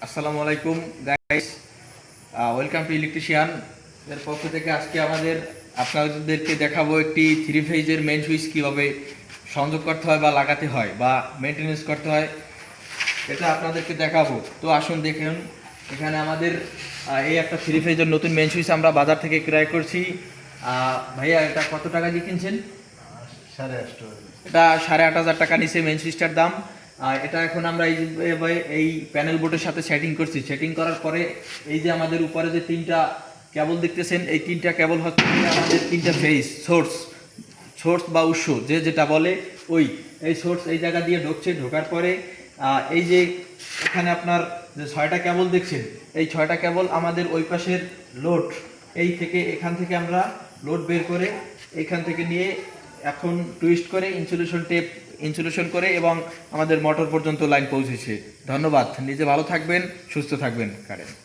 আসসালামু আলাইকুম guys, welcome to electrician এর পক্ষ থেকে আজকে আপনাদেরকে দেখাবো একটি থ্রি ফেজের মেইন সুইচ কীভাবে সংযোগ করতে হয় বা লাগাতে হয় বা মেনটেনেন্স করতে হয়, এটা আপনাদেরকে দেখাবো। তো আসুন দেখুন, এখানে আমাদের এই একটা থ্রি ফেজের নতুন মেইন সুইচ আমরা বাজার থেকে ক্রয় করছি। ভাইয়া, এটা কত টাকা দিয়ে কিনছেন? 8,500। এটা 8,500 টাকা নিচে মেইন সুইচটার দাম। এটা এখন আমরা এই প্যানেল বোর্ডের সাথে সেটিং করছি। সেটিং করার পরে এই যে আমাদের উপরে যে তিনটা কেবল দেখতেছেন, এই তিনটা কেবল হচ্ছে আমাদের তিনটা ফেজ সোর্স বা উৎস যে যেটা বলে এই সোর্স এই জায়গা দিয়ে ঢুকছে। ঢোকার পরে এই যে এখানে আপনার যে 6টা কেবল দেখছেন, এই 6টা কেবল আমাদের ওই পাশের লোড, এখান থেকে আমরা লোড বের করে এখান থেকে নিয়ে এখন টুইস্ট করে ইনসুলেশন করে এবং আমাদের মোটর পর্যন্ত লাইন পৌঁছেছে। ধন্যবাদ। নিজে ভালো থাকবেন, সুস্থ থাকবেন। কারেন্ট